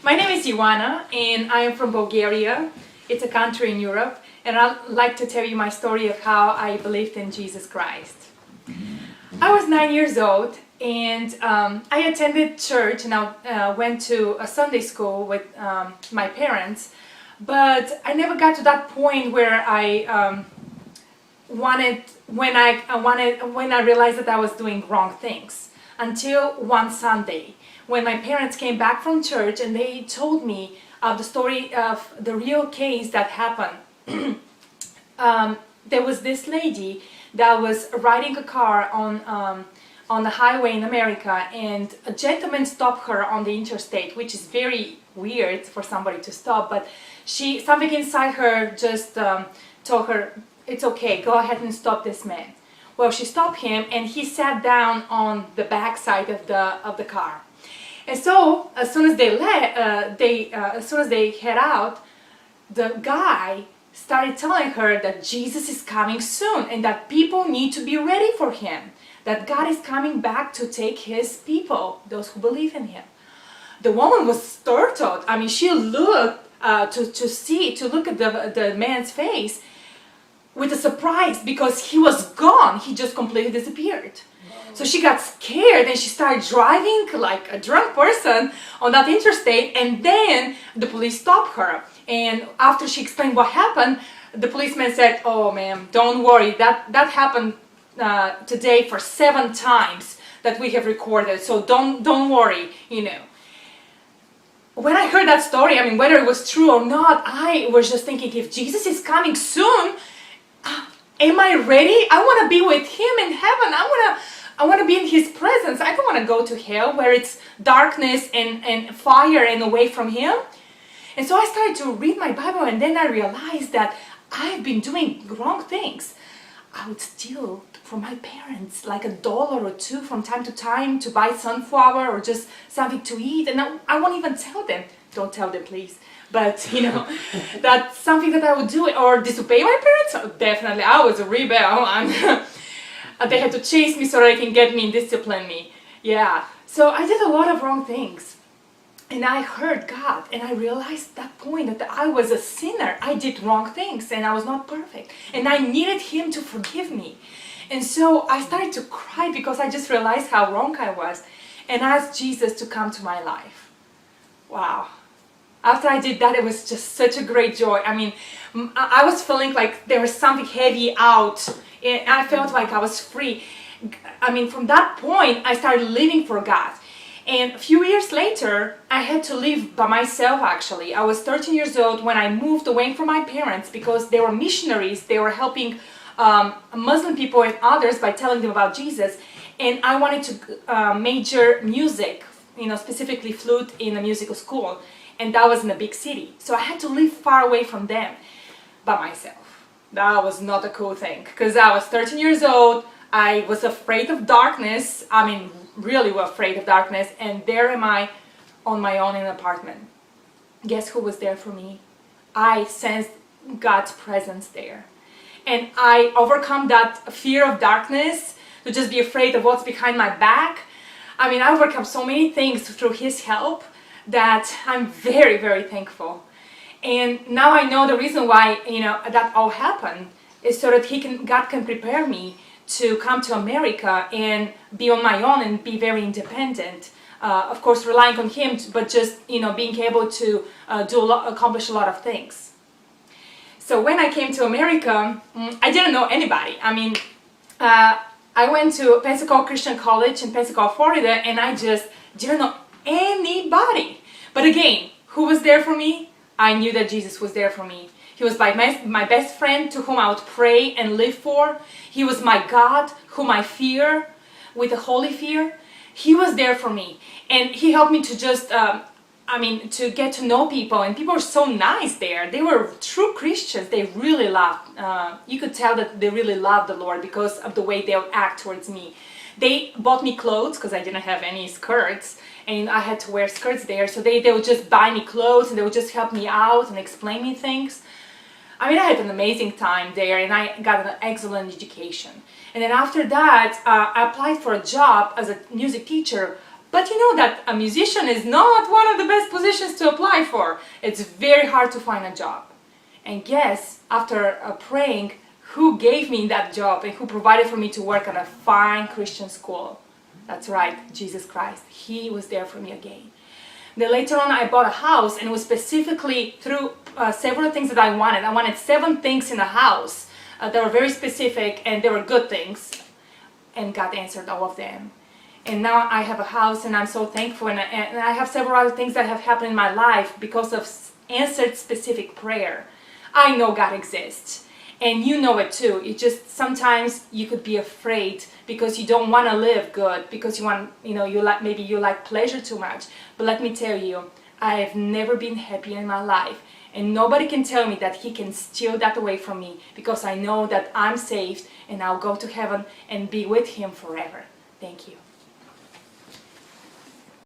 My name is Yoana and I am from Bulgaria. It's a country in Europe, and I'd like to tell you my story of how I believed in Jesus Christ. I was 9 years old and I attended church, and I went to a Sunday school with my parents, but I never got to that point where when I realized that I was doing wrong things, until one Sunday when my parents came back from church and they told me of the story of the real case that happened. There was this lady that was riding a car on the highway in America, and a gentleman stopped her on the interstate, which is very weird for somebody to stop, but something inside her just told her, it's okay, go ahead and stop this man. Well, she stopped him and he sat down on the back side of the car. And so as soon as they head out, the guy started telling her that Jesus is coming soon and that people need to be ready for him, that God is coming back to take his people, those who believe in him. The woman was startled. I mean, she looked to look at the man's face with a surprise, because he was gone. He just completely disappeared. So she got scared and she started driving like a drunk person on that interstate, and then the police stopped her. And after she explained what happened, the policeman said, "Oh ma'am, don't worry, that happened today for 7 times that we have recorded, so don't worry, you know." When I heard that story, I mean, whether it was true or not, I was just thinking, if Jesus is coming soon, am I ready? I want to be with him in heaven. I want to be in his presence. I don't want to go to hell where it's darkness and fire and away from him. And so I started to read my Bible, and then I realized that I've been doing wrong things. I would steal from my parents like $1 or $2 from time to time to buy sunflower or just something to eat, and I won't even tell them. Don't tell them, please. But you know, that's something that I would do. Or disobey my parents? Oh, definitely, I was a rebel. They had to chase me so they can get me and discipline me. Yeah, so I did a lot of wrong things. And I heard God, and I realized at that point that I was a sinner. I did wrong things, and I was not perfect. And I needed him to forgive me. And so I started to cry because I just realized how wrong I was, and asked Jesus to come to my life. Wow. After I did that, it was just such a great joy. I mean, I was feeling like there was something heavy out. And I felt like I was free. I mean, from that point, I started living for God. And a few years later, I had to live by myself, actually. I was 13 years old when I moved away from my parents because they were missionaries. They were helping Muslim people and others by telling them about Jesus. And I wanted to major music, you know, specifically flute in a musical school. And that was in a big city. So I had to live far away from them by myself. That was not a cool thing, because I was 13 years old. I was afraid of darkness. I mean, really afraid of darkness. And there am I on my own in an apartment. Guess who was there for me? I sensed God's presence there. And I overcome that fear of darkness to just be afraid of what's behind my back. I mean, I overcome so many things through his help that I'm very, very thankful. And now I know the reason why, you know, that all happened is so that God can prepare me to come to America and be on my own and be very independent. Of course, relying on him, but just, you know, being able to accomplish a lot of things. So when I came to America, I didn't know anybody. I mean, I went to Pensacola Christian College in Pensacola, Florida, and I just didn't know anybody. But again, who was there for me? I knew that Jesus was there for me. He was my best friend to whom I would pray and live for. He was my God whom I fear with a holy fear. He was there for me. And he helped me to just, to get to know people. And people were so nice there. They were true Christians. They really loved, you could tell that they really loved the Lord because of the way they would act towards me. They bought me clothes because I didn't have any skirts, and I had to wear skirts there. So they would just buy me clothes, and they would just help me out and explain me things. I mean, I had an amazing time there, and I got an excellent education. And then after that, I applied for a job as a music teacher But you know that a musician is not one of the best positions to apply for. It's very hard to find a job. And guess, after praying, who gave me that job and who provided for me to work at a fine Christian school? That's right, Jesus Christ. He was there for me again. Then later on, I bought a house, and it was specifically through several things that I wanted. I wanted 7 things in the house that were very specific, and they were good things. And God answered all of them. And now I have a house, and I'm so thankful. And I have several other things that have happened in my life because of answered specific prayer. I know God exists. And you know it too. It just, sometimes you could be afraid because you don't want to live good, because you want, maybe you like pleasure too much. But let me tell you, I have never been happy in my life. And nobody can tell me that He can steal that away from me, because I know that I'm saved and I'll go to heaven and be with Him forever. Thank you.